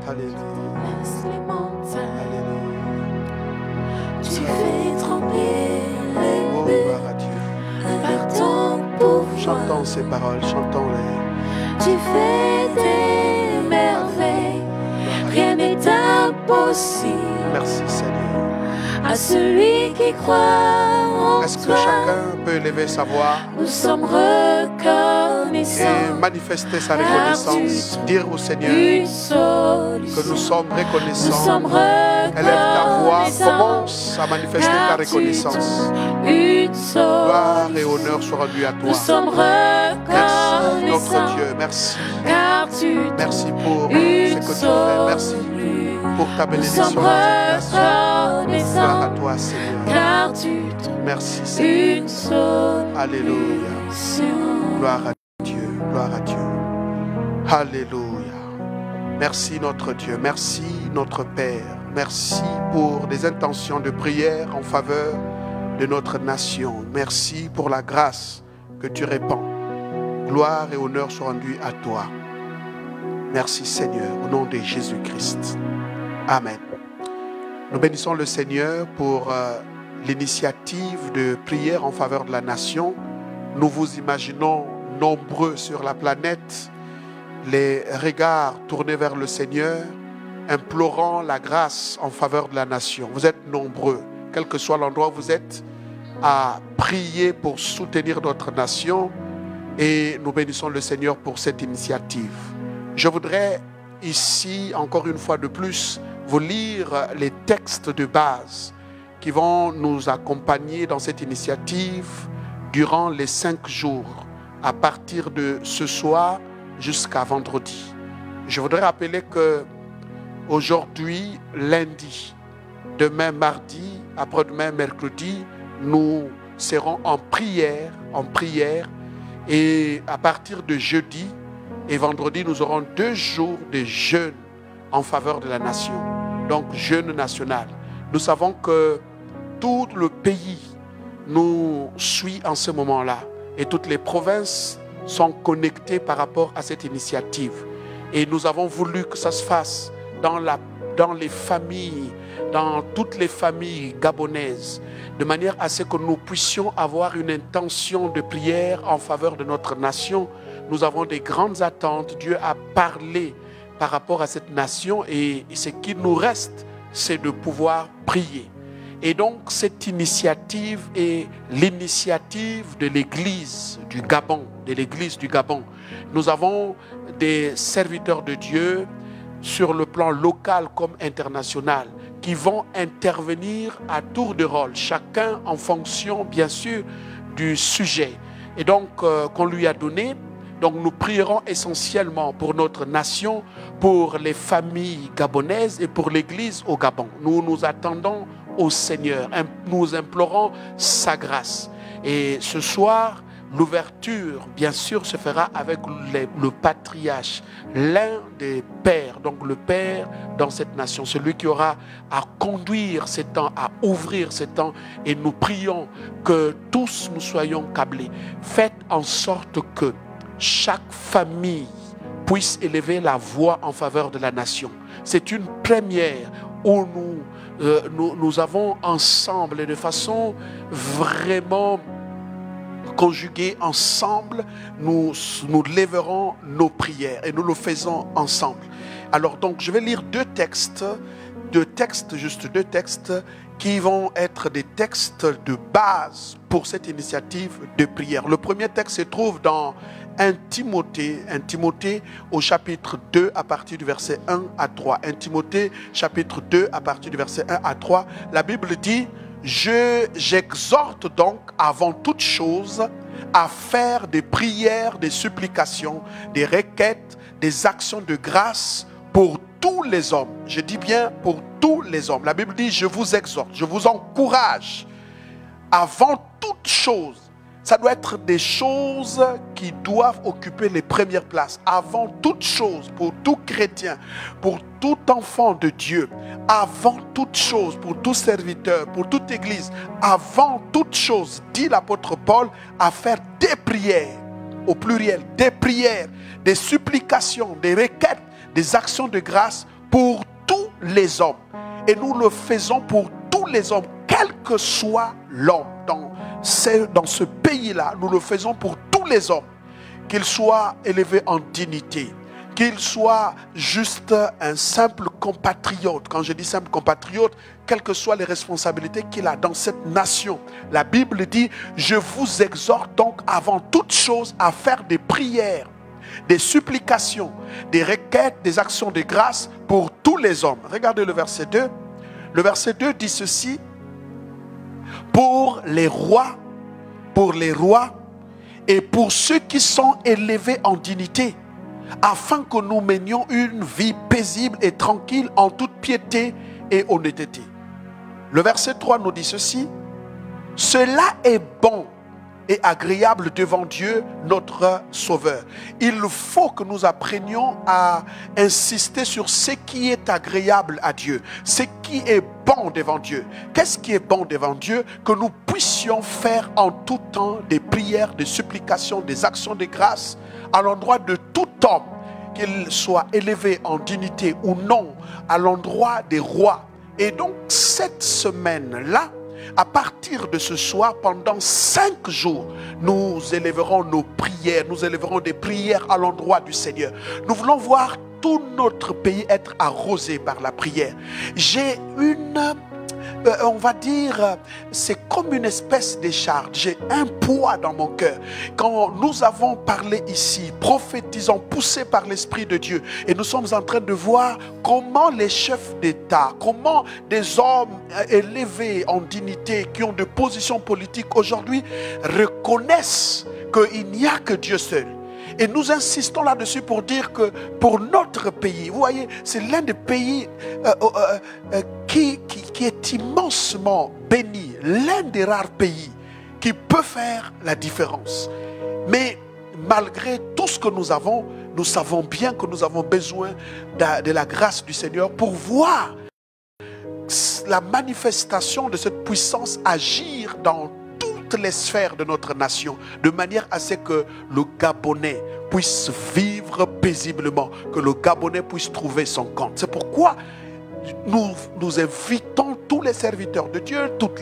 Alléluia. Laisse les montagnes. Alléluia. Tu fais trembler les Oh, murs gloire à Dieu. par ton pouvoir. Chantons ces paroles, chantons-les. Tu fais des merveilles. Rien n'est impossible Merci Seigneur. à celui qui croit en Est-ce que toi. chacun peut élever sa voix Nous sommes reconnaissants. et manifester sa reconnaissance? Dire au Seigneur Une solution. que nous sommes Nous reconnaissants. sommes Élève ta voix, reconnaissants. commence à manifester ta reconnaissance. Une Gloire et solution. honneur soient rendus à Nous toi. sommes Merci notre reconnaissants. Dieu, merci. Car tu Merci pour une ce que tu fais. Merci pour ta Nous bénédiction sommes dans cette nation. Gloire à reconnaissants. toi Seigneur. Car tu Merci Seigneur. une solution. Alléluia. Gloire à Dieu. Gloire à Dieu. Alléluia. Merci notre Dieu. Merci notre Père. Merci pour des intentions de prière en faveur de notre nation. Merci pour la grâce que tu répands. Gloire et honneur soient rendus à toi. Merci Seigneur, au nom de Jésus-Christ. Amen. Nous bénissons le Seigneur pour l'initiative de prière en faveur de la nation. Nous vous imaginons nombreux sur la planète, les regards tournés vers le Seigneur, implorant la grâce en faveur de la nation. Vous êtes nombreux, quel que soit l'endroit où vous êtes, à prier pour soutenir notre nation, et nous bénissons le Seigneur pour cette initiative. Je voudrais ici, encore une fois de plus, vous lire les textes de base qui vont nous accompagner dans cette initiative durant les 5 jours, à partir de ce soir jusqu'à vendredi. Je voudrais rappeler que aujourd'hui, lundi, demain mardi, après-demain mercredi, nous serons en prière, et à partir de jeudi et vendredi, nous aurons 2 jours de jeûne en faveur de la nation, donc jeûne national. Nous savons que tout le pays nous suit en ce moment-là et toutes les provinces sont connectées par rapport à cette initiative. Et nous avons voulu que ça se fasse dans les familles, dans toutes les familles gabonaises, de manière à ce que nous puissions avoir une intention de prière en faveur de notre nation. Nous avons des grandes attentes. Dieu a parlé par rapport à cette nation et ce qui nous reste, c'est de pouvoir prier. Et donc cette initiative est l'initiative de l'Église du Gabon, Nous avons des serviteurs de Dieu sur le plan local comme international qui vont intervenir à tour de rôle, chacun en fonction bien sûr du sujet et donc qu'on lui a donné. Donc nous prierons essentiellement pour notre nation, pour les familles gabonaises et pour l'Église au Gabon. Nous nous attendons au Seigneur, nous implorons sa grâce. Et ce soir, l'ouverture, bien sûr, se fera avec le patriarche, l'un des pères, donc le père dans cette nation, celui qui aura à conduire ces temps, à ouvrir ces temps. Et nous prions que tous nous soyons câblés. Faites en sorte que chaque famille puisse élever la voix en faveur de la nation. C'est une première où nous avons ensemble et de façon vraiment conjugués ensemble, nous lèverons nos prières et nous le faisons ensemble. Alors donc je vais lire deux textes qui vont être des textes de base pour cette initiative de prière. Le premier texte se trouve dans 1 Timothée au chapitre 2 à partir du verset 1 à 3. 1 Timothée chapitre 2 à partir du verset 1 à 3. La Bible dit: J'exhorte donc avant toute chose à faire des prières, des supplications, des requêtes, des actions de grâce pour tous les hommes. Je dis bien pour tous les hommes. La Bible dit: je vous exhorte, je vous encourage avant toute chose. Ça doit être des choses qui doivent occuper les premières places. Avant toute chose, pour tout chrétien, pour tout enfant de Dieu, avant toute chose, pour tout serviteur, pour toute église, avant toute chose, dit l'apôtre Paul, à faire des prières, au pluriel, des prières, des supplications, des requêtes, des actions de grâce pour tous les hommes. Et nous le faisons pour tous les hommes, quel que soit l'homme. Dans ce pays-là, nous le faisons pour tous les hommes. Qu'il soit élevé en dignité, qu'il soit juste un simple compatriote. Quand je dis simple compatriote, quelles que soient les responsabilités qu'il a dans cette nation. La Bible dit, je vous exhorte donc avant toute chose à faire des prières, des supplications, des requêtes, des actions de grâce pour tous les hommes. Regardez le verset 2. Le verset 2 dit ceci: pour les rois et pour ceux qui sont élevés en dignité, afin que nous menions une vie paisible et tranquille en toute piété et honnêteté. Le verset 3 nous dit ceci: cela est bon et agréable devant Dieu notre Sauveur. Il faut que nous apprenions à insister sur ce qui est agréable à Dieu, ce qui est bon devant Dieu. Qu'est-ce qui est bon devant Dieu? Que nous puissions faire en tout temps des prières, des supplications, des actions de grâce à l'endroit de tout homme, qu'il soit élevé en dignité ou non, à l'endroit des rois. Et donc cette semaine-là, à partir de ce soir, pendant 5 jours, nous élèverons nos prières, nous élèverons des prières à l'endroit du Seigneur. Nous voulons voir tout notre pays être arrosé par la prière. J'ai on va dire, c'est comme une espèce de charge. J'ai un poids dans mon cœur. Quand nous avons parlé ici, prophétisant, poussés par l'Esprit de Dieu, et nous sommes en train de voir comment les chefs d'État, comment des hommes élevés en dignité, qui ont des positions politiques aujourd'hui, reconnaissent qu'il n'y a que Dieu seul. Et nous insistons là-dessus pour dire que pour notre pays, vous voyez, c'est l'un des pays qui est immensement béni, l'un des rares pays qui peut faire la différence. Mais malgré tout ce que nous avons, nous savons bien que nous avons besoin de la grâce du Seigneur pour voir la manifestation de cette puissance agir dans toutes les sphères de notre nation, de manière à ce que le Gabonais puisse vivre paisiblement, que le Gabonais puisse trouver son compte. C'est pourquoi nous invitons tous les serviteurs de Dieu, toutes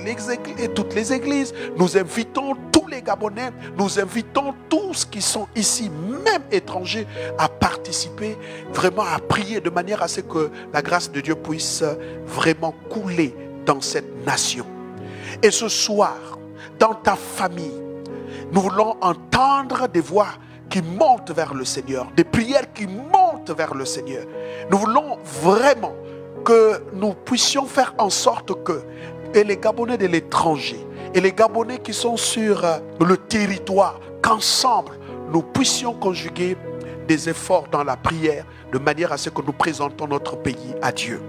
les églises, nous invitons tous les Gabonais, nous invitons tous qui sont ici, même étrangers, à participer, vraiment à prier de manière à ce que la grâce de Dieu puisse vraiment couler dans cette nation. Et ce soir, dans ta famille, nous voulons entendre des voix qui montent vers le Seigneur, des prières qui montent vers le Seigneur. Nous voulons vraiment que nous puissions faire en sorte que et les Gabonais de l'étranger et les Gabonais qui sont sur le territoire, qu'ensemble nous puissions conjuguer des efforts dans la prière de manière à ce que nous présentons notre pays à Dieu.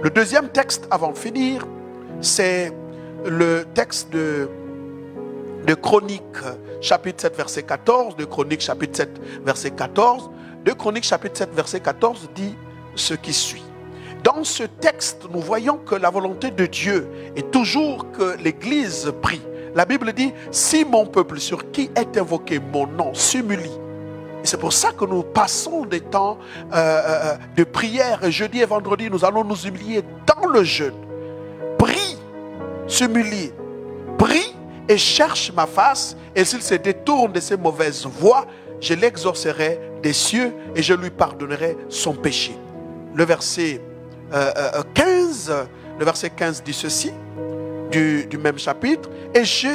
Le deuxième texte avant de finir, c'est le texte de Chroniques chapitre 7 verset 14, de Chroniques chapitre 7 verset 14. De Chroniques chapitre 7 verset 14 dit ce qui suit. Dans ce texte, nous voyons que la volonté de Dieu est toujours que l'Église prie. La Bible dit, si mon peuple sur qui est invoqué mon nom s'humilie. Et c'est pour ça que nous passons des temps de prière. Et jeudi et vendredi, nous allons nous humilier dans le jeûne. Prie, s'humilie, prie et cherche ma face. Et s'il se détourne de ses mauvaises voies, je l'exaucerai des cieux et je lui pardonnerai son péché. Le verset 15 dit ceci, du même chapitre. Et je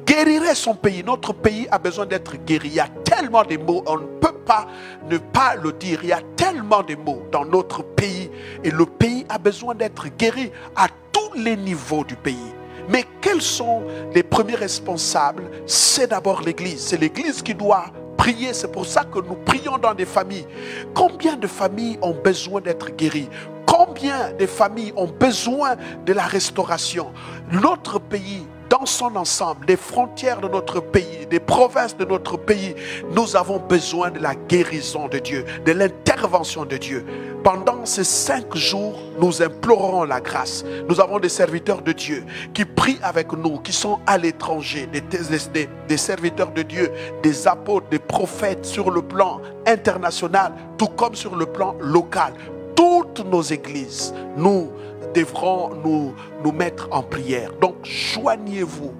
guérirai son pays. Notre pays a besoin d'être guéri. Il y a tellement de mots, on ne peut pas ne pas le dire. Il y a tellement de mots dans notre pays. Et le pays a besoin d'être guéri à tous les niveaux du pays. Mais quels sont les premiers responsables? C'est d'abord l'Église. C'est l'Église qui doit prier. C'est pour ça que nous prions dans des familles. Combien de familles ont besoin d'être guéries? Combien de familles ont besoin de la restauration? Notre pays, dans son ensemble, des frontières de notre pays, des provinces de notre pays, nous avons besoin de la guérison de Dieu, de l'intervention de Dieu. Pendant ces 5 jours, nous implorons la grâce. Nous avons des serviteurs de Dieu qui prient avec nous, qui sont à l'étranger, des serviteurs de Dieu, des apôtres, des prophètes sur le plan international, tout comme sur le plan local. Toutes toutes nos églises, nous devrons nous mettre en prière. Donc, joignez-vous,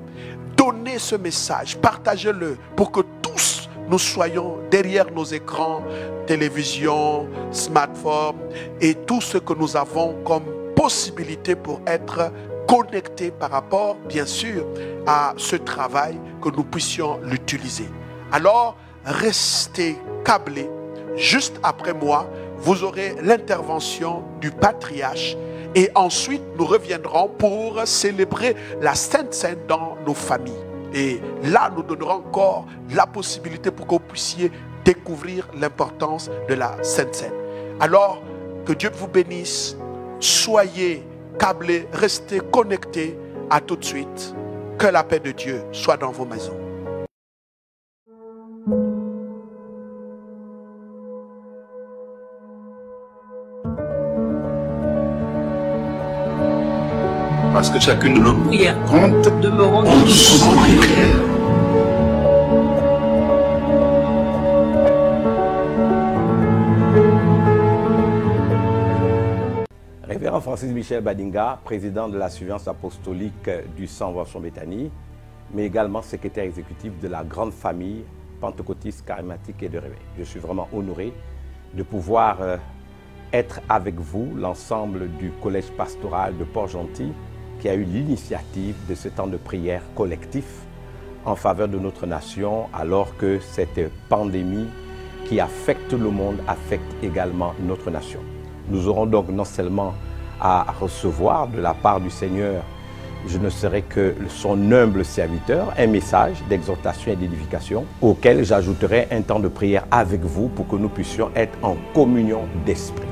donnez ce message, partagez-le pour que tous nous soyons derrière nos écrans, télévision, smartphone et tout ce que nous avons comme possibilité pour être connectés par rapport, bien sûr, à ce travail, que nous puissions l'utiliser. Alors, restez câblés. Juste après moi, vous aurez l'intervention du patriarche et ensuite nous reviendrons pour célébrer la Sainte Seine dans nos familles. Et là, nous donnerons encore la possibilité pour que vous puissiez découvrir l'importance de la Sainte Seine. Alors, que Dieu vous bénisse. Soyez câblés, restez connectés. À tout de suite. Que la paix de Dieu soit dans vos maisons. Parce que chacune de nos prières compte demeurons en son prière. Révérend Francis Michel Badinga, président de la Surveillance apostolique du Sang-Vention Béthanie, mais également secrétaire exécutif de la grande famille pentecôtiste, charismatique et de réveil. Je suis vraiment honoré de pouvoir être avec vous, l'ensemble du collège pastoral de Port-Gentil, qui a eu l'initiative de ce temps de prière collectif en faveur de notre nation, alors que cette pandémie qui affecte le monde affecte également notre nation. Nous aurons donc non seulement à recevoir de la part du Seigneur, je ne serai que son humble serviteur, un message d'exhortation et d'édification, auquel j'ajouterai un temps de prière avec vous pour que nous puissions être en communion d'esprit.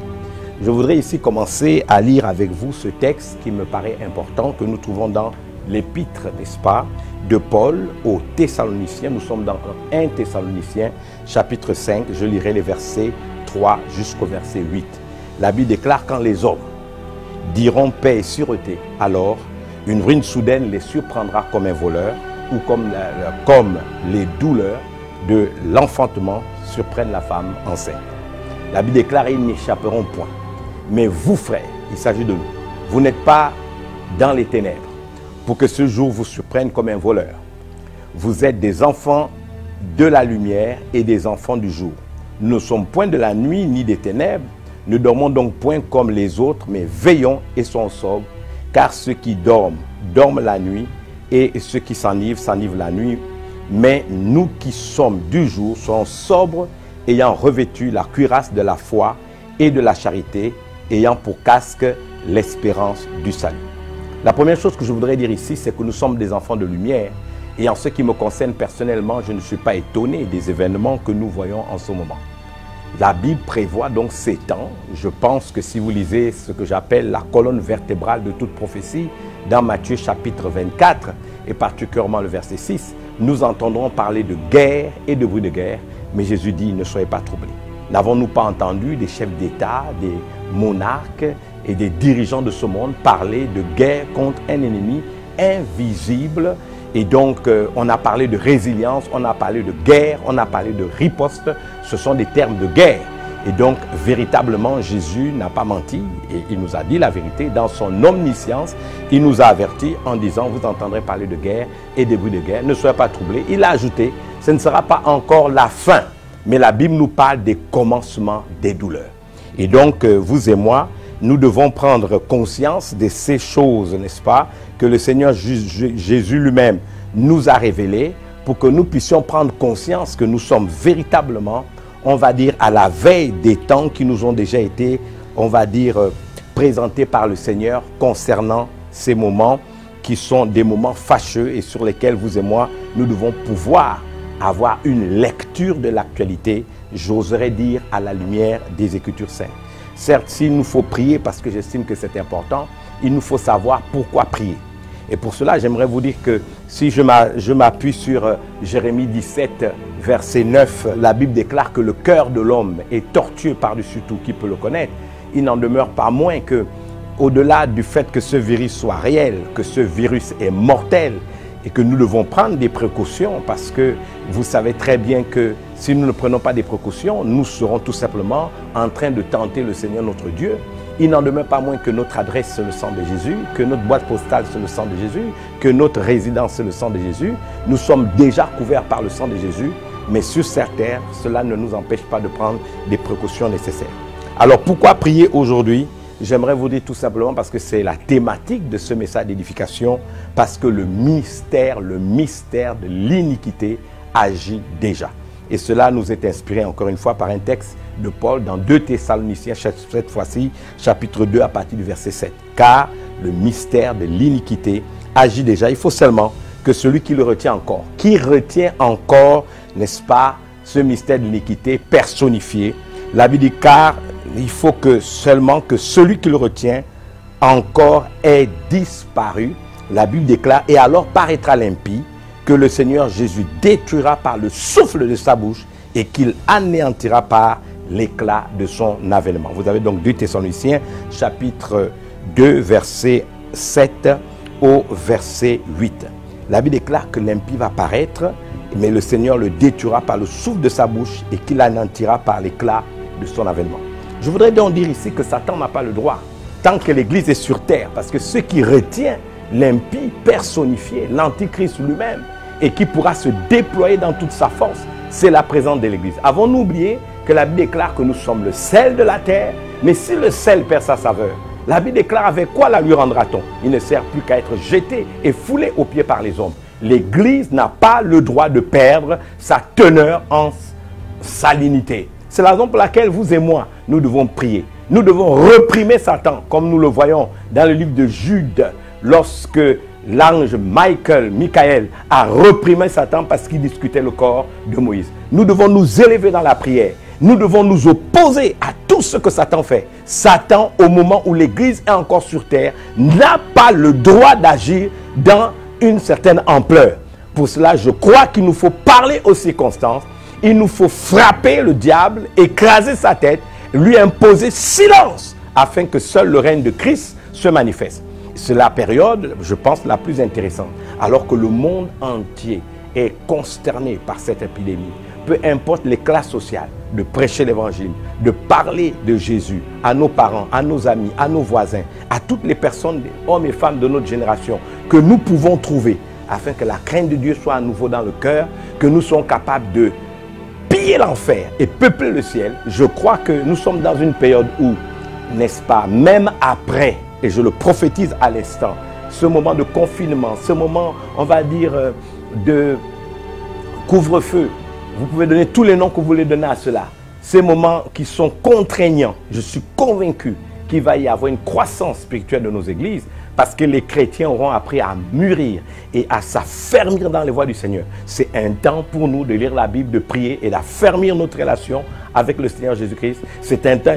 Je voudrais ici commencer à lire avec vous ce texte qui me paraît important, que nous trouvons dans l'épître, n'est-ce pas, de Paul aux Thessaloniciens. Nous sommes dans 1 Thessaloniciens, chapitre 5. Je lirai les versets 3 jusqu'au verset 8. La Bible déclare: quand les hommes diront paix et sûreté, alors une ruine soudaine les surprendra comme un voleur, ou comme les douleurs de l'enfantement surprennent la femme enceinte. La Bible déclare: ils n'échapperont point. Mais vous, frères, il s'agit de nous. Vous n'êtes pas dans les ténèbres pour que ce jour vous surprenne comme un voleur. Vous êtes des enfants de la lumière et des enfants du jour. Nous ne sommes point de la nuit ni des ténèbres. Ne dormons donc point comme les autres, mais veillons et soyons sobres. Car ceux qui dorment, dorment la nuit, et ceux qui s'enivrent, s'enivrent la nuit. Mais nous qui sommes du jour, soyons sobres, ayant revêtu la cuirasse de la foi et de la charité, ayant pour casque l'espérance du salut. La première chose que je voudrais dire ici, c'est que nous sommes des enfants de lumière. Et en ce qui me concerne personnellement, je ne suis pas étonné des événements que nous voyons en ce moment. La Bible prévoit donc ces temps. Je pense que si vous lisez ce que j'appelle la colonne vertébrale de toute prophétie, dans Matthieu chapitre 24, et particulièrement le verset 6, nous entendrons parler de guerre et de bruit de guerre. Mais Jésus dit: ne soyez pas troublés. N'avons-nous pas entendu des chefs d'État, des monarques et des dirigeants de ce monde parler de guerre contre un ennemi invisible? Et donc, on a parlé de résilience, on a parlé de guerre, on a parlé de riposte. Ce sont des termes de guerre. Et donc, véritablement, Jésus n'a pas menti. Et il nous a dit la vérité. Dans son omniscience, il nous a avertis en disant: vous entendrez parler de guerre et des bruits de guerre. Ne soyez pas troublés. Il a ajouté: ce ne sera pas encore la fin. Mais la Bible nous parle des commencements des douleurs. Et donc, vous et moi, nous devons prendre conscience de ces choses, n'est-ce pas, que le Seigneur Jésus lui-même nous a révélées, pour que nous puissions prendre conscience que nous sommes véritablement, on va dire, à la veille des temps qui nous ont déjà été, on va dire, présentés par le Seigneur concernant ces moments qui sont des moments fâcheux et sur lesquels vous et moi, nous devons pouvoir avoir une lecture de l'actualité, j'oserais dire, à la lumière des Écritures saintes. Certes, s'il nous faut prier, parce que j'estime que c'est important, il nous faut savoir pourquoi prier. Et pour cela, j'aimerais vous dire que si je m'appuie sur Jérémie 17, verset 9, la Bible déclare que le cœur de l'homme est tortueux par-dessus tout, qui peut le connaître. Il n'en demeure pas moins que, au-delà du fait que ce virus soit réel, que ce virus est mortel, et que nous devons prendre des précautions, parce que vous savez très bien que si nous ne prenons pas des précautions, nous serons tout simplement en train de tenter le Seigneur notre Dieu. il n'en demeure pas moins que notre adresse, c'est le sang de Jésus, que notre boîte postale, c'est le sang de Jésus, que notre résidence, c'est le sang de Jésus. Nous sommes déjà couverts par le sang de Jésus, mais sur cette terre, cela ne nous empêche pas de prendre des précautions nécessaires. Alors pourquoi prier aujourd'hui? J'aimerais vous dire tout simplement parce que c'est la thématique de ce message d'édification, parce que le mystère de l'iniquité agit déjà. Et cela nous est inspiré encore une fois par un texte de Paul dans 2 Thessaloniciens, cette fois-ci, chapitre 2 à partir du verset 7. Car le mystère de l'iniquité agit déjà. Il faut seulement que celui qui le retient encore, n'est-ce pas, ce mystère de l'iniquité personnifié. La Bible dit car il faut que seulement que celui qui le retient encore ait disparu. La Bible déclare et alors paraîtra l'impie que le Seigneur Jésus détruira par le souffle de sa bouche et qu'il anéantira par l'éclat de son avènement. Vous avez donc 2 Thessaloniciens chapitre 2 verset 7 au verset 8. La Bible déclare que l'impie va paraître, mais le Seigneur le détruira par le souffle de sa bouche et qu'il anéantira par l'éclat de son avènement. Je voudrais donc dire ici que Satan n'a pas le droit, tant que l'Église est sur terre, parce que ce qui retient l'impie personnifié, l'Antichrist lui-même, et qui pourra se déployer dans toute sa force, c'est la présence de l'Église. Avons-nous oublié que la Bible déclare que nous sommes le sel de la terre, mais si le sel perd sa saveur, la Bible déclare avec quoi la lui rendra-t-on? Il ne sert plus qu'à être jeté et foulé aux pieds par les hommes. L'Église n'a pas le droit de perdre sa teneur en salinité. C'est la raison pour laquelle vous et moi, nous devons prier. Nous devons réprimer Satan, comme nous le voyons dans le livre de Jude, lorsque l'ange Michael a réprimé Satan parce qu'il discutait le corps de Moïse. Nous devons nous élever dans la prière. Nous devons nous opposer à tout ce que Satan fait. Satan, au moment où l'Église est encore sur terre, n'a pas le droit d'agir dans une certaine ampleur. Pour cela, je crois qu'il nous faut parler aux circonstances. Il nous faut frapper le diable, écraser sa tête, lui imposer silence, afin que seul le règne de Christ se manifeste. C'est la période, je pense, la plus intéressante. Alors que le monde entier est consterné par cette épidémie, peu importe les classes sociales, de prêcher l'évangile, de parler de Jésus à nos parents, à nos amis, à nos voisins, à toutes les personnes, hommes et femmes de notre génération, que nous pouvons trouver, afin que la crainte de Dieu soit à nouveau dans le cœur, que nous soyons capables de piller l'enfer et peupler le ciel. Je crois que nous sommes dans une période où, n'est-ce pas, même après, et je le prophétise à l'instant, ce moment de confinement, ce moment, on va dire, de couvre-feu, vous pouvez donner tous les noms que vous voulez donner à cela. Ces moments qui sont contraignants, je suis convaincu qu'il va y avoir une croissance spirituelle de nos églises, parce que les chrétiens auront appris à mûrir et à s'affermir dans les voies du Seigneur. C'est un temps pour nous de lire la Bible, de prier et d'affermir notre relation avec le Seigneur Jésus-Christ. C'est un temps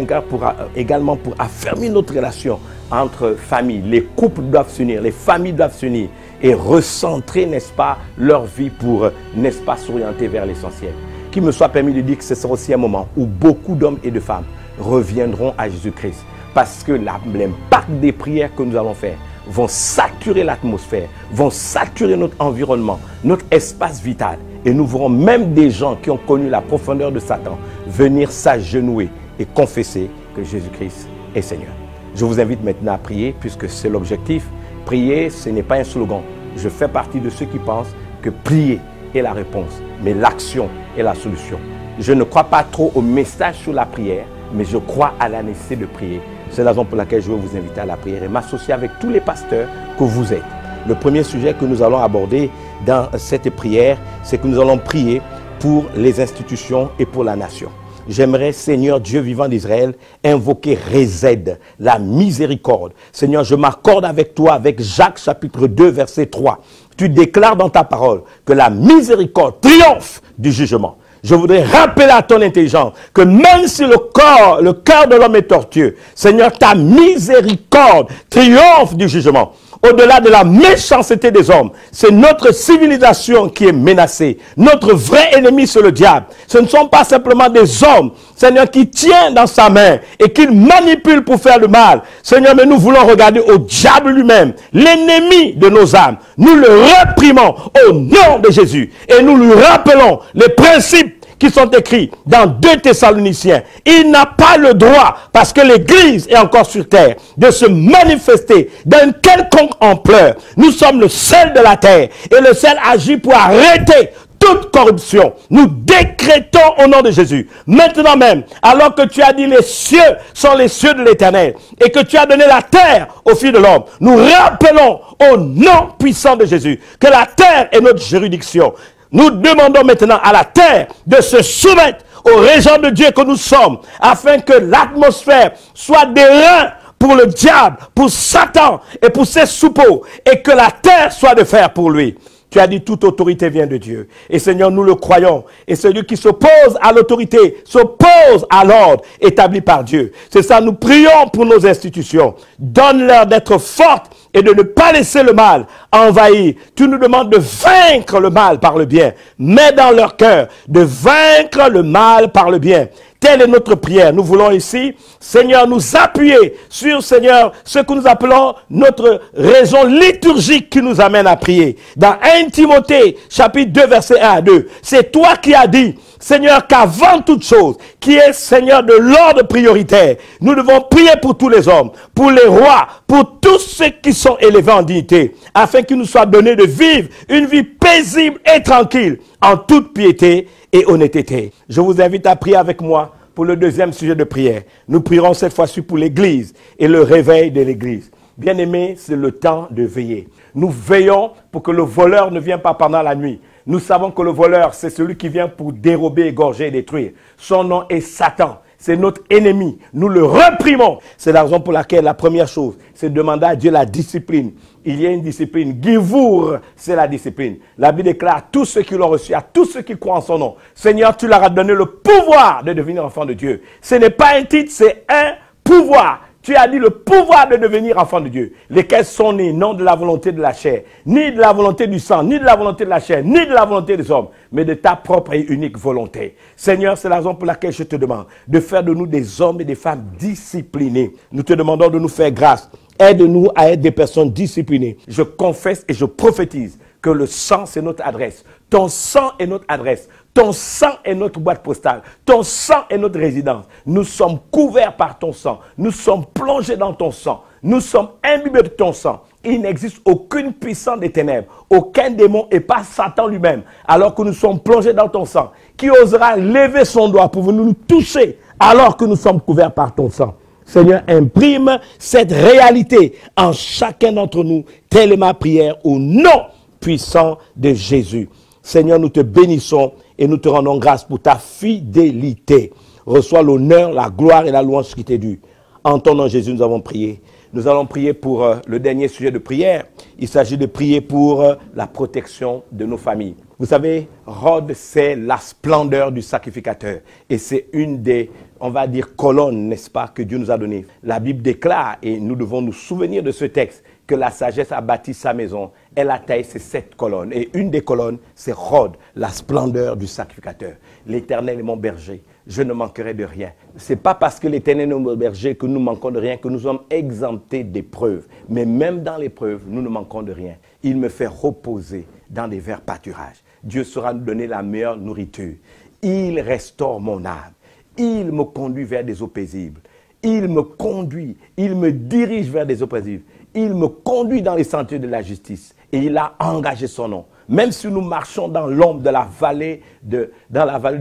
également pour affermir notre relation entre familles. Les couples doivent s'unir, les familles doivent s'unir et recentrer, n'est-ce pas, leur vie pour, n'est-ce pas, s'orienter vers l'essentiel. Qu'il me soit permis de dire que ce sera aussi un moment où beaucoup d'hommes et de femmes reviendront à Jésus-Christ. Parce que l'impact des prières que nous allons faire vont saturer l'atmosphère, vont saturer notre environnement, notre espace vital. Et nous verrons même des gens qui ont connu la profondeur de Satan venir s'agenouiller et confesser que Jésus-Christ est Seigneur. Je vous invite maintenant à prier puisque c'est l'objectif. Prier, ce n'est pas un slogan. Je fais partie de ceux qui pensent que prier est la réponse, mais l'action est la solution. Je ne crois pas trop au message sur la prière, mais je crois à la nécessité de prier. C'est la raison pour laquelle je veux vous inviter à la prière et m'associer avec tous les pasteurs que vous êtes. Le premier sujet que nous allons aborder dans cette prière, c'est que nous allons prier pour les institutions et pour la nation. J'aimerais, Seigneur Dieu vivant d'Israël, invoquer Rézède, la miséricorde. Seigneur, je m'accorde avec toi, avec Jacques chapitre 2, verset 3. Tu déclares dans ta parole que la miséricorde triomphe du jugement. Je voudrais rappeler à ton intelligence que même si le cœur de l'homme est tortueux, Seigneur, ta miséricorde triomphe du jugement. Au-delà de la méchanceté des hommes, c'est notre civilisation qui est menacée. Notre vrai ennemi, c'est le diable. Ce ne sont pas simplement des hommes, Seigneur, qui tiennent dans sa main et qui manipulent pour faire le mal. Seigneur, mais nous voulons regarder au diable lui-même, l'ennemi de nos âmes. Nous le réprimons au nom de Jésus et nous lui rappelons les principes qui sont écrits dans 2 Thessaloniciens. Il n'a pas le droit, parce que l'Église est encore sur terre, de se manifester d'une quelconque ampleur. Nous sommes le sel de la terre et le sel agit pour arrêter toute corruption. Nous décrétons au nom de Jésus, maintenant même, alors que tu as dit les cieux sont les cieux de l'Éternel et que tu as donné la terre au Fils de l'homme, nous rappelons au nom puissant de Jésus que la terre est notre juridiction. Nous demandons maintenant à la terre de se soumettre aux régents de Dieu que nous sommes, afin que l'atmosphère soit des reins pour le diable, pour Satan et pour ses suppôts, et que la terre soit de fer pour lui. Tu as dit toute autorité vient de Dieu. Et Seigneur, nous le croyons. Et celui qui s'oppose à l'autorité s'oppose à l'ordre établi par Dieu. C'est ça, nous prions pour nos institutions. Donne-leur d'être fortes et de ne pas laisser le mal envahir. Tu nous demandes de vaincre le mal par le bien. Mets dans leur cœur de vaincre le mal par le bien. Telle est notre prière. Nous voulons ici, Seigneur, nous appuyer sur, Seigneur, ce que nous appelons notre raison liturgique qui nous amène à prier. Dans 1 Timothée, chapitre 2, verset 1 à 2, c'est toi qui as dit, Seigneur, qu'avant toute chose, qui est, Seigneur, de l'ordre prioritaire, nous devons prier pour tous les hommes, pour les rois, pour tous ceux qui sont élevés en dignité, afin qu'il nous soit donné de vivre une vie paisible et tranquille, en toute piété et honnêteté. Je vous invite à prier avec moi pour le deuxième sujet de prière. Nous prierons cette fois-ci pour l'Église et le réveil de l'Église. Bien-aimés, c'est le temps de veiller. Nous veillons pour que le voleur ne vienne pas pendant la nuit. Nous savons que le voleur, c'est celui qui vient pour dérober, égorger et détruire. Son nom est Satan. C'est notre ennemi. Nous le réprimons. C'est la raison pour laquelle la première chose, c'est de demander à Dieu la discipline. Il y a une discipline. Givour, c'est la discipline. La Bible déclare à tous ceux qui l'ont reçu, à tous ceux qui croient en son nom. Seigneur, tu leur as donné le pouvoir de devenir enfants de Dieu. Ce n'est pas un titre, c'est un pouvoir. Tu as dit le pouvoir de devenir enfant de Dieu, lesquels sont nés non de la volonté de la chair, ni de la volonté du sang, ni de la volonté de la chair, ni de la volonté des hommes, mais de ta propre et unique volonté. Seigneur, c'est la raison pour laquelle je te demande de faire de nous des hommes et des femmes disciplinés. Nous te demandons de nous faire grâce. Aide-nous à être des personnes disciplinées. Je confesse et je prophétise que le sang, c'est notre adresse. Ton sang est notre adresse. Ton sang est notre boîte postale. Ton sang est notre résidence. Nous sommes couverts par ton sang. Nous sommes plongés dans ton sang. Nous sommes imbibés de ton sang. Il n'existe aucune puissance des ténèbres, aucun démon et pas Satan lui-même, alors que nous sommes plongés dans ton sang, qui osera lever son doigt pour venir nous toucher alors que nous sommes couverts par ton sang. Seigneur, imprime cette réalité en chacun d'entre nous. Telle est ma prière au nom puissant de Jésus. Seigneur, nous te bénissons et nous te rendons grâce pour ta fidélité. Reçois l'honneur, la gloire et la louange qui t'est due. En ton nom, Jésus, nous avons prié. Nous allons prier pour le dernier sujet de prière. Il s'agit de prier pour la protection de nos familles. Vous savez, Rod, c'est la splendeur du sacrificateur. Et c'est une des, on va dire, colonnes, n'est-ce pas, que Dieu nous a données. La Bible déclare, et nous devons nous souvenir de ce texte, que la sagesse a bâti sa maison. Elle a taillé ses 7 colonnes. Et une des colonnes, c'est Rod, la splendeur du sacrificateur. L'Éternel est mon berger. Je ne manquerai de rien. Ce n'est pas parce que l'Éternel est mon berger que nous manquons de rien, que nous sommes exemptés d'épreuves. Mais même dans l'épreuve, nous ne manquons de rien. Il me fait reposer dans des verts pâturages. Dieu saura nous donner la meilleure nourriture. Il restaure mon âme. Il me conduit vers des eaux paisibles. Il me conduit, il me dirige vers des eaux paisibles. Il me conduit dans les sentiers de la justice. Et il a engagé son nom. Même si nous marchons dans l'ombre de la vallée de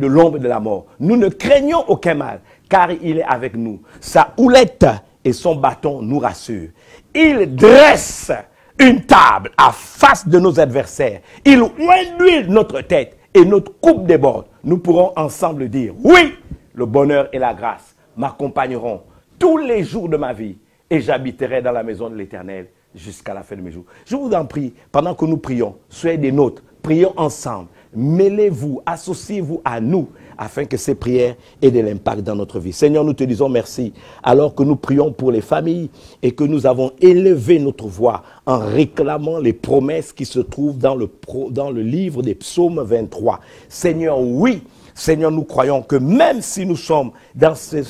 l'ombre de la mort, nous ne craignons aucun mal, car il est avec nous. Sa houlette et son bâton nous rassurent. Il dresse une table à face de nos adversaires. Il oint notre tête et notre coupe déborde. Nous pourrons ensemble dire, oui, le bonheur et la grâce m'accompagneront tous les jours de ma vie et j'habiterai dans la maison de l'Éternel jusqu'à la fin de mes jours. Je vous en prie, pendant que nous prions, soyez des nôtres, prions ensemble, mêlez-vous, associez-vous à nous, afin que ces prières aient de l'impact dans notre vie. Seigneur, nous te disons merci, alors que nous prions pour les familles et que nous avons élevé notre voix en réclamant les promesses qui se trouvent dans le livre des psaumes 23. Seigneur, oui, Seigneur, nous croyons que même si nous sommes dans ces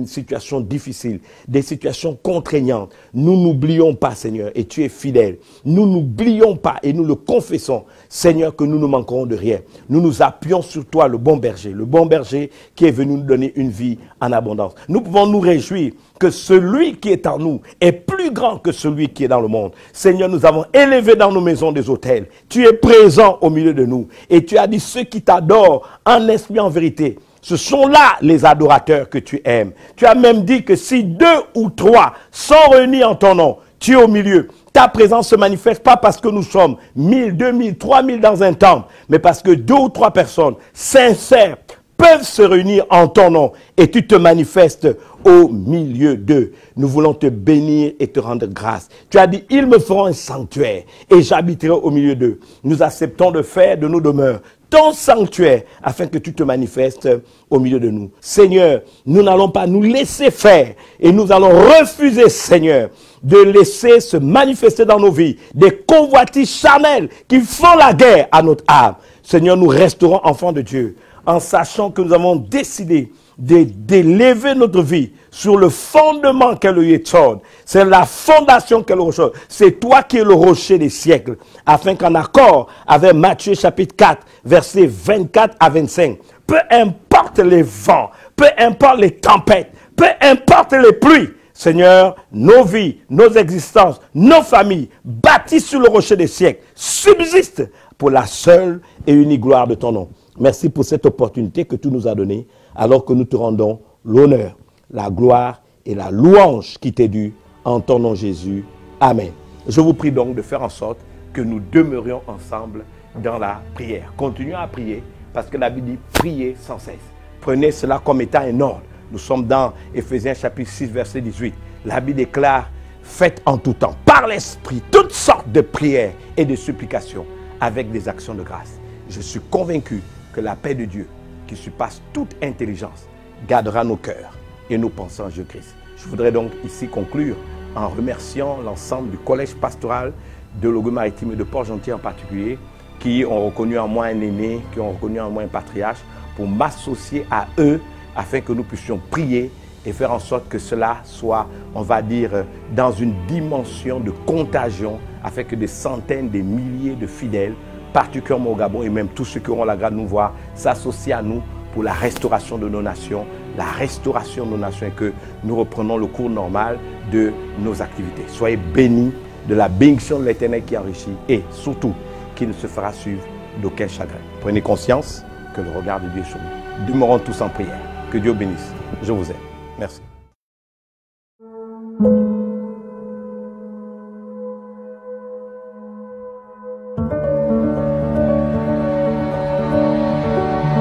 situations difficiles, des situations contraignantes, nous n'oublions pas, Seigneur, et tu es fidèle. Nous n'oublions pas et nous le confessons, Seigneur, que nous ne manquerons de rien. Nous nous appuyons sur toi, le bon berger qui est venu nous donner une vie en abondance. Nous pouvons nous réjouir que celui qui est en nous est plus grand que celui qui est dans le monde. Seigneur, nous avons élevé dans nos maisons des autels. Tu es présent au milieu de nous. Et tu as dit, ceux qui t'adorent en esprit, en vérité, ce sont là les adorateurs que tu aimes. Tu as même dit que si 2 ou 3 sont réunis en ton nom, tu es au milieu. Ta présence se manifeste pas parce que nous sommes 1000, 2000, 3000 dans un temple, mais parce que 2 ou 3 personnes sincères peuvent se réunir en ton nom et tu te manifestes au milieu d'eux. Nous voulons te bénir et te rendre grâce. Tu as dit, ils me feront un sanctuaire et j'habiterai au milieu d'eux. Nous acceptons de faire de nos demeures ton sanctuaire afin que tu te manifestes au milieu de nous. Seigneur, nous n'allons pas nous laisser faire et nous allons refuser, Seigneur, de laisser se manifester dans nos vies des convoitises charnelles qui font la guerre à notre âme. Seigneur, nous resterons enfants de Dieu en sachant que nous avons décidé d'élever notre vie sur le fondement qu'est le Yétzod. C'est la fondation qu'est le rocher. C'est toi qui es le rocher des siècles. Afin qu'en accord avec Matthieu chapitre 4, versets 24 à 25, peu importe les vents, peu importe les tempêtes, peu importe les pluies, Seigneur, nos vies, nos existences, nos familles, bâties sur le rocher des siècles, subsistent pour la seule et unique gloire de ton nom. Merci pour cette opportunité que tu nous as donnée, alors que nous te rendons l'honneur, la gloire et la louange qui t'est due en ton nom Jésus. Amen. Je vous prie donc de faire en sorte que nous demeurions ensemble dans la prière. Continuons à prier parce que la Bible dit prier sans cesse. Prenez cela comme étant un ordre. Nous sommes dans Éphésiens chapitre 6 verset 18. La Bible déclare, faites en tout temps, par l'Esprit, toutes sortes de prières et de supplications avec des actions de grâce. Je suis convaincu que la paix de Dieu, qui surpasse toute intelligence, gardera nos cœurs et nos pensées en Jésus-Christ. Je voudrais donc ici conclure en remerciant l'ensemble du collège pastoral de Logo-Maritime et de Port-Gentil en particulier, qui ont reconnu en moi un aîné, qui ont reconnu en moi un patriarche, pour m'associer à eux afin que nous puissions prier et faire en sorte que cela soit, on va dire, dans une dimension de contagion, afin que des centaines, des milliers de fidèles, particulièrement au Gabon et même tous ceux qui auront la grâce de nous voir, s'associent à nous pour la restauration de nos nations, la restauration de nos nations et que nous reprenons le cours normal de nos activités. Soyez bénis de la bénédiction de l'Éternel qui enrichit et surtout qui ne se fera suivre d'aucun chagrin. Prenez conscience que le regard de Dieu est sur nous. Demeurons tous en prière. Que Dieu bénisse. Je vous aime. Merci.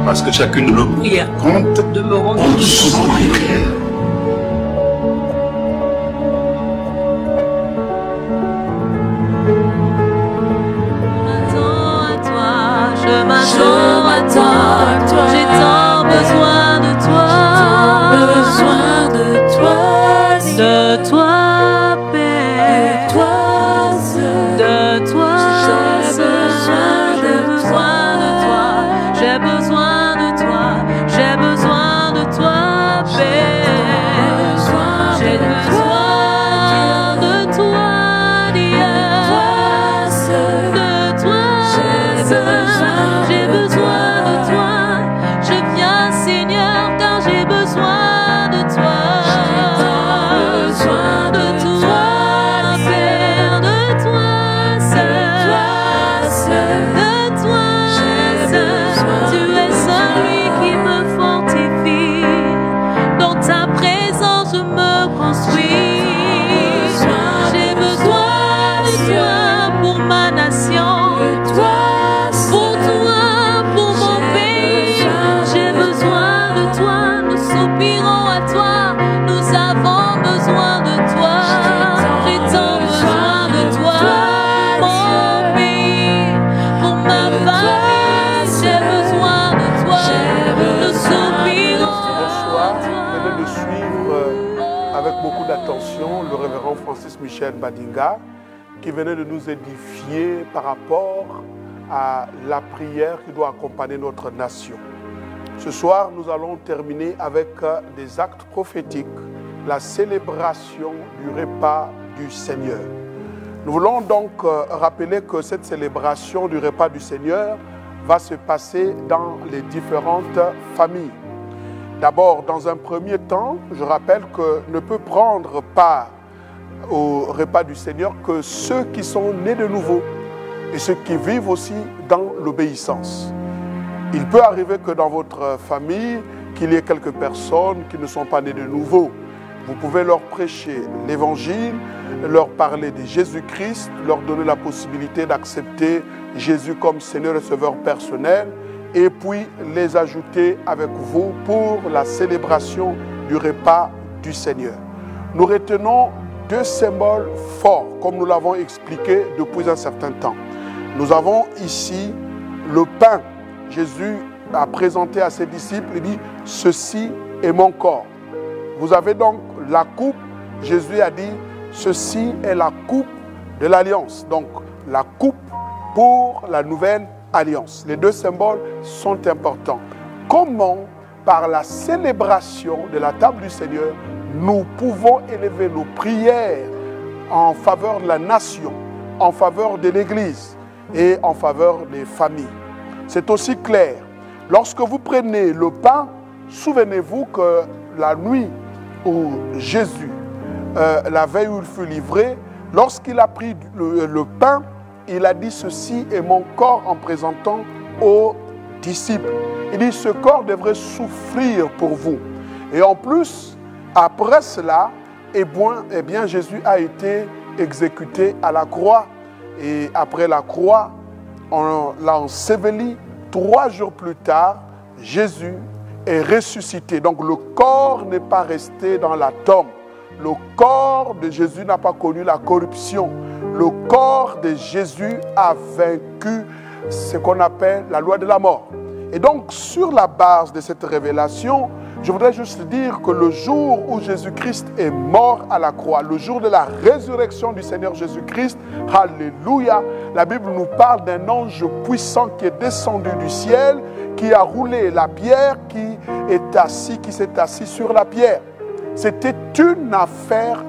Parce que chacune de nos prières compte, Demeurons tous en prière. Je m'attends à toi, j'ai tant besoin de toi, de toi, Père, de toi, j'ai besoin de toi, j'ai besoin de toi, j'ai besoin de toi, Père, j'ai besoin de toi, Dieu, de toi, j'ai besoin de toi, je viens Seigneur car j'ai besoin de toi, de toi, Père, de toi, de toi, tu es celui qui me fortifie, dans ta présence je me construis, j'ai besoin de toi pour ma nation, pour toi, pour mon pays, j'ai besoin de toi, nous soupirons à toi, nous avons besoin de toi, j'ai tant besoin de toi, mon pays, pour ma famille, j'ai besoin de toi, nous soupirons Bonsoir, à vous venez de toi. suivre avec beaucoup d'attention le révérend Francis Michel Badinga qui venait de nous édifier par rapport à la prière qui doit accompagner notre nation. Ce soir, nous allons terminer avec des actes prophétiques, la célébration du repas du Seigneur. Nous voulons donc rappeler que cette célébration du repas du Seigneur va se passer dans les différentes familles. D'abord, dans un premier temps, je rappelle que ne peut prendre part au repas du Seigneur que ceux qui sont nés de nouveau et ceux qui vivent aussi dans l'obéissance. Il peut arriver que dans votre famille, qu'il y ait quelques personnes qui ne sont pas nées de nouveau. Vous pouvez leur prêcher l'évangile, leur parler de Jésus-Christ, leur donner la possibilité d'accepter Jésus comme Seigneur et Sauveur personnel, et puis les ajouter avec vous pour la célébration du repas du Seigneur. Nous retenons deux symboles forts, comme nous l'avons expliqué depuis un certain temps. Nous avons ici le pain. Jésus a présenté à ses disciples, il dit « Ceci est mon corps ». Vous avez donc la coupe. Jésus a dit « Ceci est la coupe de l'alliance ». Donc la coupe pour la nouvelle alliance. Les deux symboles sont importants. Comment, par la célébration de la table du Seigneur, nous pouvons élever nos prières en faveur de la nation, en faveur de l'Église et en faveur des familles. C'est aussi clair. Lorsque vous prenez le pain, souvenez-vous que la nuit où Jésus, la veille où il fut livré, lorsqu'il a pris le pain, il a dit « Ceci est mon corps » en présentant aux disciples. Il dit « Ce corps devrait souffrir pour vous ». Et en plus, après cela, eh bien, Jésus a été exécuté à la croix. Et après la croix, on l'a enseveli. 3 jours plus tard, Jésus est ressuscité. Donc le corps n'est pas resté dans la tombe. Le corps de Jésus n'a pas connu la corruption. Le corps de Jésus a vaincu ce qu'on appelle la loi de la mort. Et donc, sur la base de cette révélation, je voudrais juste dire que le jour où Jésus-Christ est mort à la croix, le jour de la résurrection du Seigneur Jésus-Christ, alléluia, la Bible nous parle d'un ange puissant qui est descendu du ciel, qui a roulé la pierre, qui s'est assis sur la pierre. C'était une affaire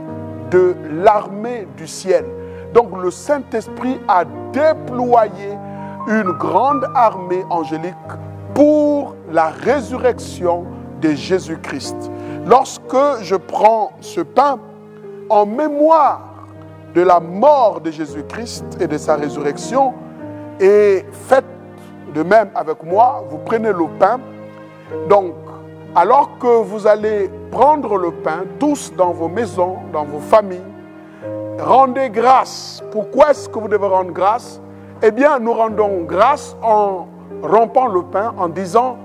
de l'armée du ciel. Donc le Saint-Esprit a déployé une grande armée angélique pour la résurrection de Jésus-Christ. Lorsque je prends ce pain en mémoire de la mort de Jésus-Christ et de sa résurrection, et faites de même avec moi, vous prenez le pain. Donc, alors que vous allez prendre le pain, tous dans vos maisons, dans vos familles, rendez grâce. Pourquoi est-ce que vous devez rendre grâce? Eh bien, nous rendons grâce en rompant le pain, en disant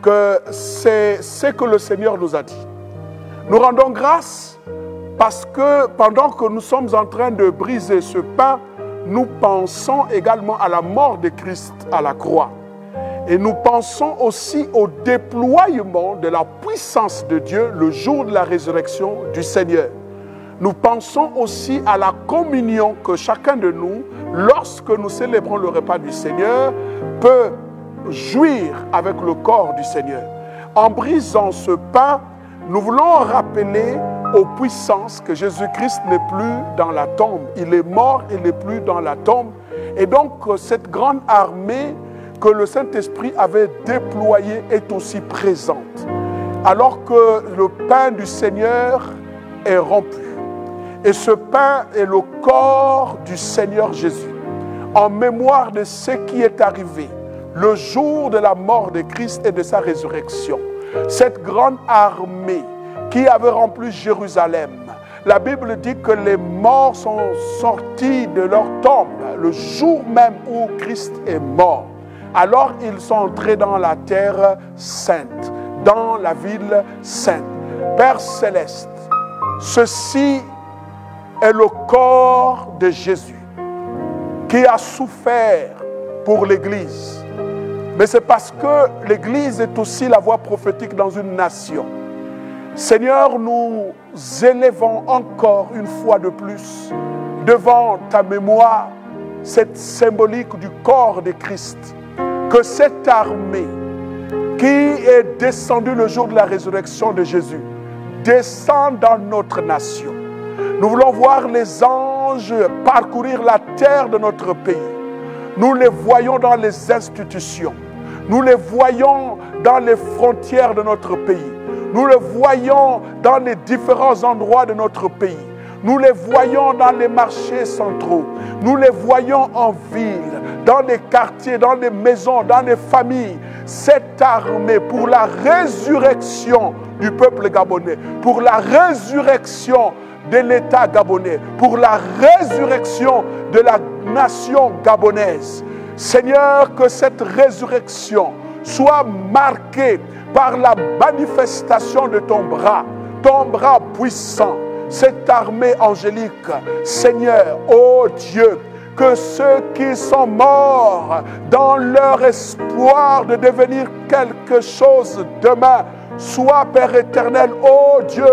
que c'est ce que le Seigneur nous a dit. Nous rendons grâce parce que pendant que nous sommes en train de briser ce pain, nous pensons également à la mort de Christ à la croix. Et nous pensons aussi au déploiement de la puissance de Dieu le jour de la résurrection du Seigneur. Nous pensons aussi à la communion que chacun de nous, lorsque nous célébrons le repas du Seigneur, peut jouir avec le corps du Seigneur. En brisant ce pain, nous voulons rappeler aux puissances que Jésus-Christ n'est plus dans la tombe. Il est mort, il n'est plus dans la tombe. Et donc, cette grande armée que le Saint-Esprit avait déployée est aussi présente. Alors que le pain du Seigneur est rompu. Et ce pain est le corps du Seigneur Jésus. En mémoire de ce qui est arrivé le jour de la mort de Christ et de sa résurrection. Cette grande armée qui avait rempli Jérusalem. La Bible dit que les morts sont sortis de leur tombe le jour même où Christ est mort. Alors ils sont entrés dans la terre sainte, dans la ville sainte. Père céleste, ceci est le corps de Jésus qui a souffert pour l'Église. Mais c'est parce que l'Église est aussi la voix prophétique dans une nation. Seigneur, nous élevons encore une fois de plus devant ta mémoire cette symbolique du corps de Christ. Que cette armée qui est descendu le jour de la résurrection de Jésus, descend dans notre nation. Nous voulons voir les anges parcourir la terre de notre pays. Nous les voyons dans les institutions. Nous les voyons dans les frontières de notre pays. Nous les voyons dans les différents endroits de notre pays. Nous les voyons dans les marchés centraux. Nous les voyons en ville, dans les quartiers, dans les maisons, dans les familles. Cette armée pour la résurrection du peuple gabonais, pour la résurrection de l'État gabonais, pour la résurrection de la nation gabonaise. Seigneur, que cette résurrection soit marquée par la manifestation de ton bras puissant, cette armée angélique. Seigneur, ô Dieu, que ceux qui sont morts dans leur espoir de devenir quelque chose demain soient, Père éternel, ô Dieu,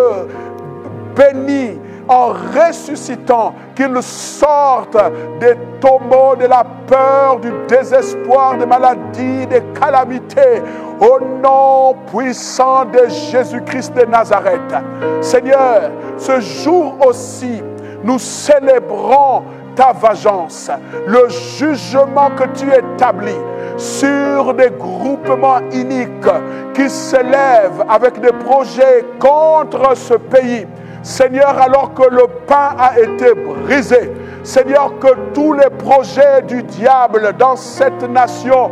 bénis en ressuscitant, qu'ils sortent des tombeaux de la peur, du désespoir, des maladies, des calamités, au nom puissant de Jésus-Christ de Nazareth. Seigneur, ce jour aussi, nous célébrons ta vengeance, le jugement que tu établis sur des groupements iniques qui s'élèvent avec des projets contre ce pays. Seigneur, alors que le pain a été brisé, Seigneur, que tous les projets du diable dans cette nation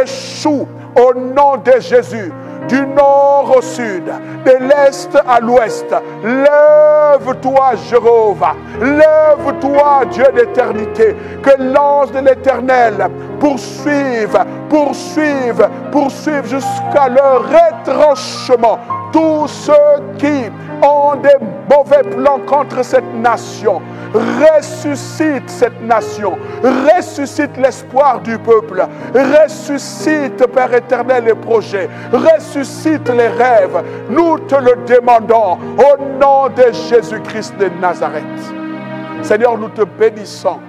échouent au nom de Jésus. Du nord au sud, de l'est à l'ouest, lève-toi, Jéhovah, lève-toi, Dieu d'éternité, que l'ange de l'Éternel poursuive jusqu'à leur retranchement tous ceux qui ont des mauvais plans contre cette nation. Ressuscite cette nation, ressuscite l'espoir du peuple, ressuscite, Père éternel, les projets, ressuscite les rêves. Nous te le demandons au nom de Jésus-Christ de Nazareth. Seigneur, nous te bénissons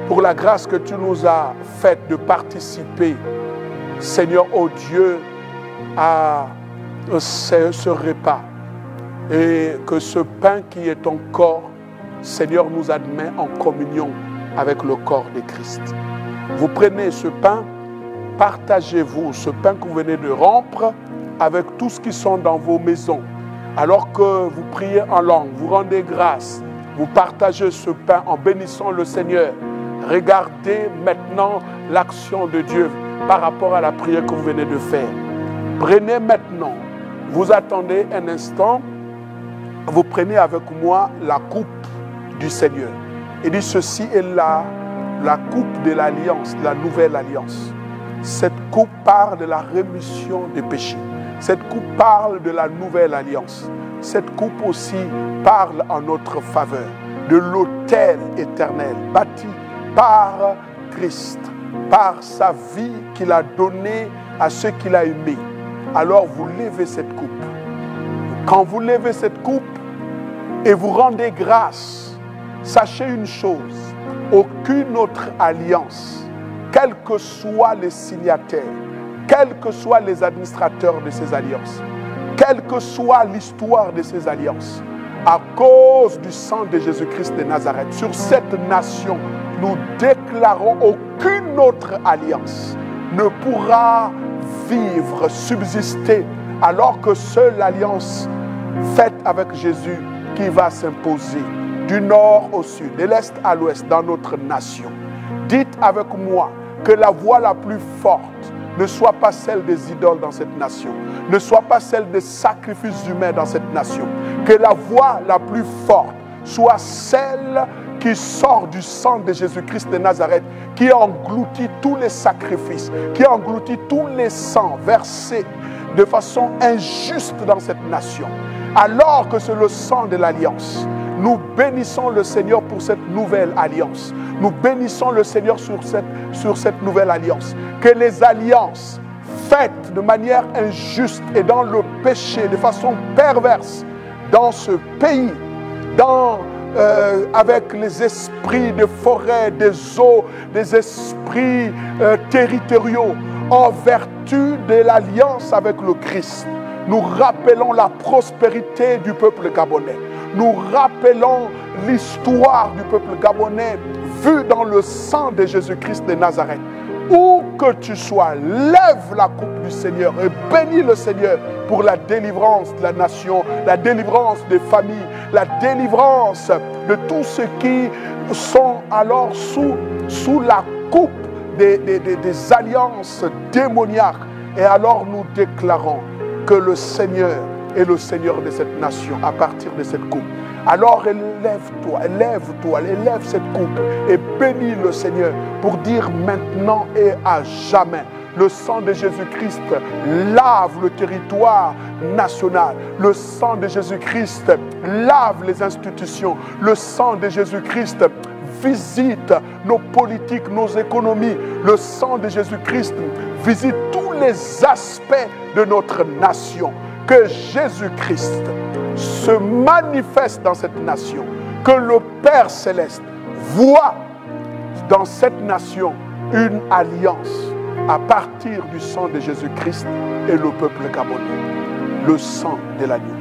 pour la grâce que tu nous as faite de participer, Seigneur, ô Dieu, à ce repas, et que ce pain qui est ton corps, Seigneur, nous admet en communion avec le corps de Christ. Vous prenez ce pain, partagez-vous ce pain que vous venez de rompre avec tous qui sont dans vos maisons. Alors que vous priez en langue, vous rendez grâce, vous partagez ce pain en bénissant le Seigneur. Regardez maintenant l'action de Dieu par rapport à la prière que vous venez de faire. Prenez maintenant, vous attendez un instant, vous prenez avec moi la coupe du Seigneur. Il dit, ceci est la coupe de l'alliance, la nouvelle alliance. Cette coupe parle de la rémission des péchés. Cette coupe parle de la nouvelle alliance. Cette coupe aussi parle en notre faveur de l'autel éternel bâti par Christ, par sa vie qu'il a donnée à ceux qu'il a aimés. Alors vous levez cette coupe. Quand vous levez cette coupe et vous rendez grâce, sachez une chose, aucune autre alliance, quels que soient les signataires, quels que soient les administrateurs de ces alliances, quelle que soit l'histoire de ces alliances, à cause du sang de Jésus-Christ de Nazareth, sur cette nation, nous déclarons aucune autre alliance ne pourra vivre, subsister, alors que seule l'alliance faite avec Jésus qui va s'imposer du nord au sud, de l'est à l'ouest dans notre nation. Dites avec moi que la voix la plus forte ne soit pas celle des idoles dans cette nation, ne soit pas celle des sacrifices humains dans cette nation, que la voix la plus forte soit celle qui sort du sang de Jésus-Christ de Nazareth, qui engloutit tous les sacrifices, qui engloutit tous les sangs versés de façon injuste dans cette nation. Alors que c'est le sang de l'alliance, nous bénissons le Seigneur pour cette nouvelle alliance. Nous bénissons le Seigneur sur cette nouvelle alliance. Que les alliances faites de manière injuste et dans le péché, de façon perverse, dans ce pays, avec les esprits de forêt, des eaux, des esprits territoriaux, en vertu de l'alliance avec le Christ. Nous rappelons la prospérité du peuple gabonais. Nous rappelons l'histoire du peuple gabonais vue dans le sang de Jésus-Christ de Nazareth. Où que tu sois, lève la coupe du Seigneur et bénis le Seigneur pour la délivrance de la nation, la délivrance des familles, la délivrance de tous ceux qui sont alors sous la coupe des alliances démoniaques. Et alors nous déclarons que le Seigneur est le Seigneur de cette nation à partir de cette coupe. Alors élève-toi, élève cette coupe et bénis le Seigneur pour dire maintenant et à jamais. Le sang de Jésus-Christ lave le territoire national. Le sang de Jésus-Christ lave les institutions. Le sang de Jésus-Christ visite nos politiques, nos économies. Le sang de Jésus-Christ visite tous les aspects de notre nation. Que Jésus-Christ se manifeste dans cette nation. Que le Père Céleste voit dans cette nation une alliance à partir du sang de Jésus-Christ et le peuple gabonais. Le sang de l'agneau.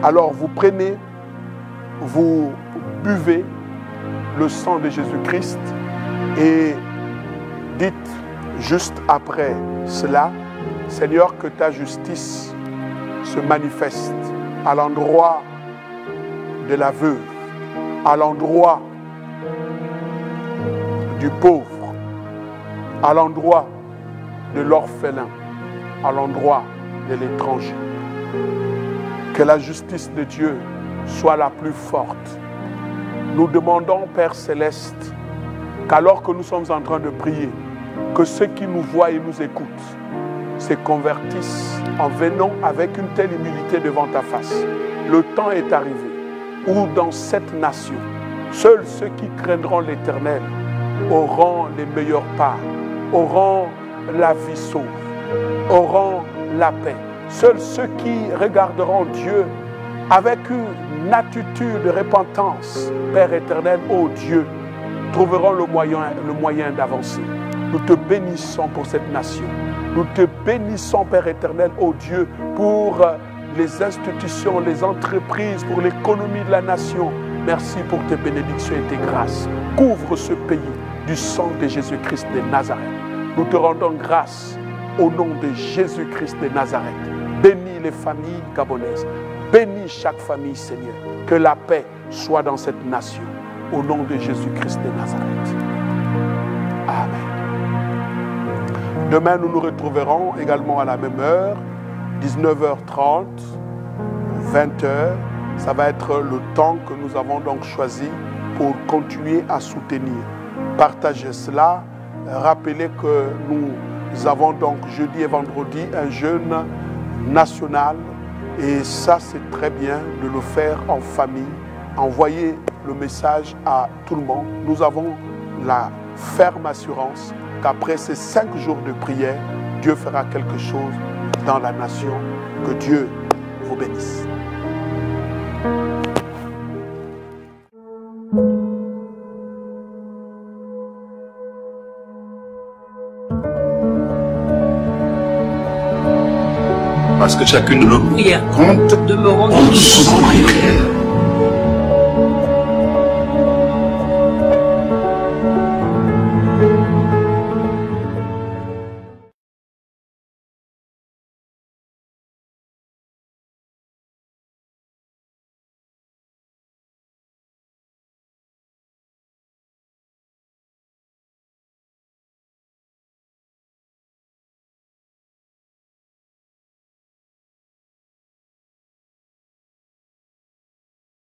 Alors vous prenez, vous buvez le sang de Jésus-Christ et dites juste après cela, Seigneur, que ta justice se manifeste à l'endroit de la veuve, à l'endroit du pauvre, à l'endroit de l'orphelin, à l'endroit de l'étranger. Que la justice de Dieu soit la plus forte. Nous demandons, Père Céleste, qu'alors que nous sommes en train de prier, que ceux qui nous voient et nous écoutent se convertissent en venant avec une telle humilité devant ta face. Le temps est arrivé où dans cette nation, seuls ceux qui craindront l'Éternel auront les meilleures parts, auront la vie sauve, auront la paix. Seuls ceux qui regarderont Dieu avec une attitude de repentance, Père éternel, ô Dieu, trouveront le moyen d'avancer. Nous te bénissons pour cette nation. Nous te bénissons, Père éternel, ô Dieu, pour les institutions, les entreprises, pour l'économie de la nation. Merci pour tes bénédictions et tes grâces. Couvre ce pays du sang de Jésus-Christ de Nazareth. Nous te rendons grâce au nom de Jésus-Christ de Nazareth. Bénis les familles gabonaises. Bénis chaque famille, Seigneur. Que la paix soit dans cette nation. Au nom de Jésus-Christ de Nazareth. Amen. Demain, nous nous retrouverons également à la même heure, 19h30, 20h. Ça va être le temps que nous avons donc choisi pour continuer à soutenir. Partagez cela. Rappelez que nous avons donc jeudi et vendredi un jeûne national. Et ça, c'est très bien de le faire en famille. Envoyez le message à tout le monde. Nous avons la ferme assurance qu'après ces 5 jours de prière, Dieu fera quelque chose dans la nation. Que Dieu vous bénisse. Parce que chacune de nos prières compte, demeurons en dessous de prière.